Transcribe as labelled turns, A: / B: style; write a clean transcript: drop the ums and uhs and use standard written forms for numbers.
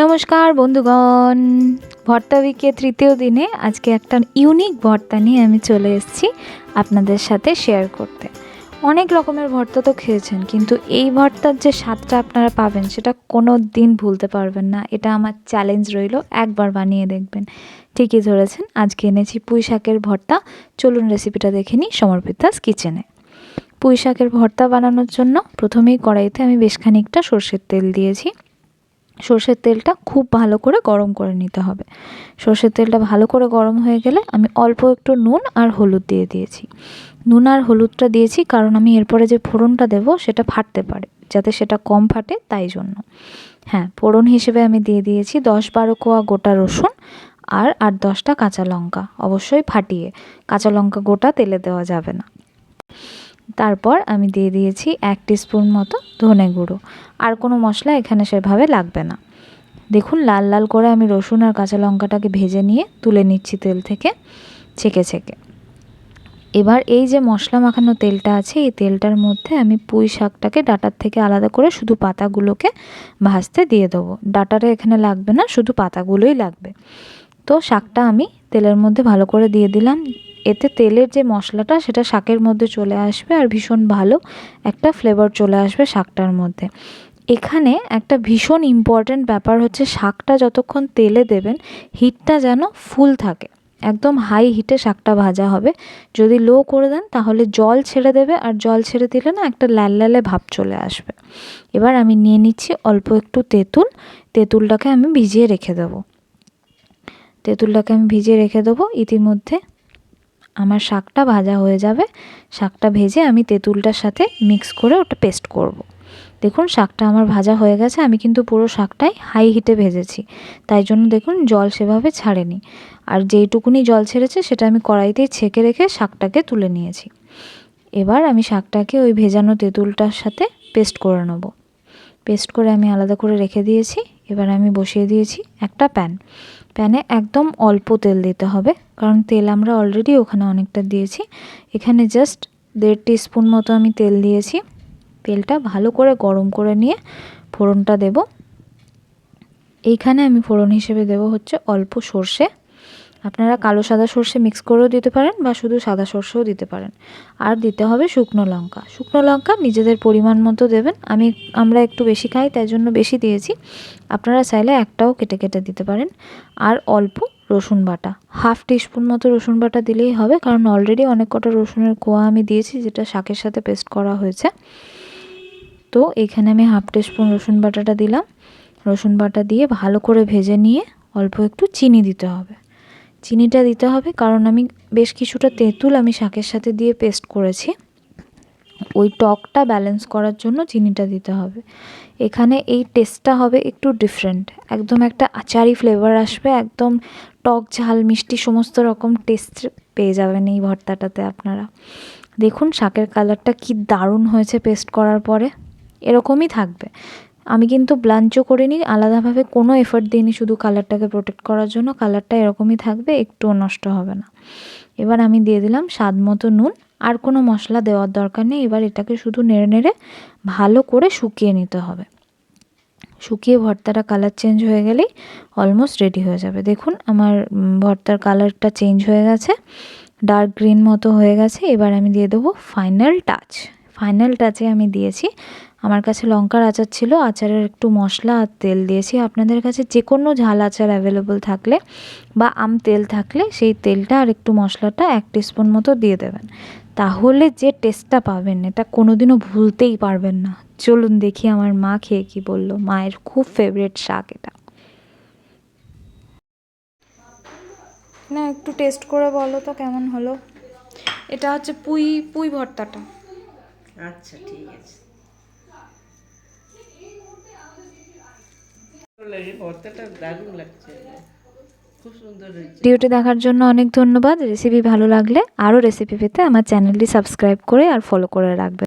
A: নমস্কার বন্ধুগণ, ভর্তা উইকের তৃতীয় দিনে আজকে একটা ইউনিক ভর্তা নিয়ে আমি চলে এসেছি আপনাদের সাথে শেয়ার করতে। অনেক রকমের ভর্তা তো খেয়েছেন, কিন্তু এই ভর্তার যে স্বাদটা আপনারা পাবেন সেটা কোনো দিন ভুলতে পারবেন না। এটা আমার চ্যালেঞ্জ রইল, একবার বানিয়ে দেখবেন। ঠিকই ধরেছেন, আজকে এনেছি পুঁই শাকের ভর্তা। চলুন রেসিপিটা দেখে নিই সমর্পিতাস কিচেনে। পুঁই শাকের ভর্তা বানানোর জন্য প্রথমেই কড়াইতে আমি বেশ খানিকটা সর্ষের তেল দিয়েছি। সর্ষের তেলটা খুব ভালো করে গরম করে নিতে হবে। সর্ষের তেলটা ভালো করে গরম হয়ে গেলে আমি অল্প একটু নুন আর হলুদ দিয়ে দিয়েছি। নুন আর হলুদটা দিয়েছি কারণ আমি এরপরে যে ফোড়নটা দেব সেটা ফাটতে পারে, যাতে সেটা কম ফাটে তাই জন্য। হ্যাঁ, ফোড়ন হিসেবে আমি দিয়ে দিয়েছি 10-12 কোয়া গোটা রসুন আর 8-10টা কাঁচা লঙ্কা, অবশ্যই ফাটিয়ে। কাঁচা লঙ্কা গোটা তেলে দেওয়া যাবে না। তারপর আমি দিয়ে দিয়েছি 1 টিস্পুন মতো ধনে গুঁড়ো। আর কোনো মশলা এখানে সেভাবে লাগবে না। দেখুন লাল লাল করে আমি রসুন আর কাঁচা লঙ্কাটাকে ভেজে নিয়ে তুলে নিচ্ছি তেল থেকে ছেঁকে ছেঁকে। এবার এই যে মশলা মাখানো তেলটা আছে, এই তেলটার মধ্যে আমি পুঁই শাকটাকে ডাঁটার থেকে আলাদা করে শুধু পাতাগুলোকে ভাজতে দিয়ে দেবো। ডাঁটাটা এখানে লাগবে না, শুধু পাতাগুলোই লাগবে। তো শাকটা আমি তেলের মধ্যে ভালো করে দিয়ে দিলাম। এতে তেলের যে মশলাটা সেটা শাকের মধ্যে চলে আসবে আর ভীষণ ভালো একটা ফ্লেভার চলে আসবে শাকটার মধ্যে। এখানে একটা ভীষণ ইম্পর্ট্যান্ট ব্যাপার হচ্ছে, শাকটা যতক্ষণ তেলে দেবেন হিটটা যেন ফুল থাকে। একদম হাই হিটে শাকটা ভাজা হবে। যদি লো করে দেন তাহলে জল ছেড়ে দেবে, আর জল ছেড়ে দিলে না একটা ল্যালে ভাব চলে আসবে। এবার আমি নিয়ে নিচ্ছি অল্প একটু তেঁতুল। তেঁতুলটাকে আমি ভিজিয়ে রেখে দেবো। ইতিমধ্যে আমার শাকটা ভাজা হয়ে যাবে। শাকটা ভেজে আমি তেঁতুলটার সাথে মিক্স করে ওটা পেস্ট করব। দেখুন শাকটা আমার ভাজা হয়ে গেছে। আমি কিন্তু পুরো শাকটাই হাই হিটে ভেজেছি, তাই জন্য দেখুন জল সেভাবে ছাড়েনি। আর যেইটুকুনি জল ছেড়েছে সেটা আমি কড়াইতেই ছেঁকে রেখে শাকটাকে তুলে নিয়েছি। এবার আমি শাকটাকে ওই ভেজানো তেঁতুলটার সাথে পেস্ট করে নেব। পেস্ট করে আমি আলাদা করে রেখে দিয়েছি। এবার আমি বসিয়ে দিয়েছি একটা প্যানে একদম অল্প তেল দিতে হবে, কারণ তেল আমরা অলরেডি ওখানে অনেকটা দিয়েছি। এখানে জাস্ট 1.5 টিস্পুন মতো আমি তেল দিয়েছি। তেলটা ভালো করে গরম করে নিয়ে ফোড়নটা দেব। এইখানে আমি ফোড়ন হিসেবে দেব হচ্ছে অল্প সর্ষে। আপনারা কালো সাদা সর্ষে মিক্স করেও দিতে পারেন বা শুধু সাদা সর্ষেও দিতে পারেন। আর দিতে হবে শুকনো লঙ্কা। শুকনো লঙ্কা নিজেদের পরিমাণ মতো দেবেন। আমরা একটু বেশি খাই তাই জন্য বেশি দিয়েছি। আপনারা চাইলে একটাও কেটে কেটে দিতে পারেন। আর অল্প রসুন বাটা, 1/2 টিস্পুন মতো রসুন বাটা দিলেই হবে, কারণ অলরেডি অনেক কটা রসুনের কোয়া আমি দিয়েছি যেটা শাকের সাথে পেস্ট করা হয়েছে। তো এখানে আমি 1/2 টিস্পুন রসুন বাটাটা দিলাম। রসুন বাটা দিয়ে ভালো করে ভেজে নিয়ে অল্প একটু চিনি দিতে হবে। চিনিটা দিতে হবে কারণ আমি বেশ কিছুটা তেঁতুল আমি শাকের সাথে দিয়ে পেস্ট করেছি। ওই টকটা ব্যালেন্স করার জন্য চিনিটা দিতে হবে। এখানে এই টেস্টটা হবে একটু ডিফারেন্ট, একদম একটা আচারি ফ্লেভার আসবে। একদম টক ঝাল মিষ্টি সমস্ত রকম টেস্ট পেয়ে যাবেন এই ভর্তাটাতে আপনারা। দেখুন শাকের কালারটা কি দারুণ হয়েছে পেস্ট করার পরে। এরকমই থাকবে। আমি কিন্তু ব্লাঞ্চও করিনি, আলাদাভাবে কোনো এফর্ট দিইনি, শুধু কালারটাকে প্রোটেক্ট করার জন্য। কালারটা এরকমই থাকবে, একটুও নষ্ট হবে না। এবার আমি দিয়ে দিলাম স্বাদ মতো নুন। আর কোনো মশলা দেওয়ার দরকার নেই। এবার এটাকে শুধু নেড়ে নেড়ে ভালো করে শুকিয়ে নিতে হবে। শুকিয়ে ভর্তাটা কালার চেঞ্জ হয়ে গেলেই অলমোস্ট রেডি হয়ে যাবে। দেখুন আমার ভর্তার কালারটা চেঞ্জ হয়ে গেছে, ডার্ক গ্রিন মতো হয়ে গেছে। এবার আমি দিয়ে দেবো ফাইনাল টাচে আমি দিয়েছি, আমার কাছে লঙ্কার আচার ছিল, আচারের একটু মশলা আর তেল দিয়েছি। আপনাদের কাছে যে কোনো ঝাল আচার অ্যাভেলেবল থাকলে বা আম তেল থাকলে সেই তেলটা আর একটু মশলাটা 1 টিস্পুন মতো দিয়ে দেবেন। তাহলে যে টেস্টটা পাবেন এটা কোনোদিনও ভুলতেই পারবেন না। চলুন দেখি আমার মা খেয়ে কি বললো। মায়ের খুব ফেভারিট শাক এটা। না একটু টেস্ট করে বলো তো কেমন হলো। এটা হচ্ছে পুঁই ভর্তাটা।
B: আচ্ছা ঠিক আছে। ভর্তাটা দারুণ লাগছে, খুব সুন্দর হয়েছে।
A: ভিডিওটি দেখার জন্য অনেক ধন্যবাদ। রেসিপি ভালো লাগলে আরও রেসিপি পেতে আমার চ্যানেলটি সাবস্ক্রাইব করে আর ফলো করে রাখবেন।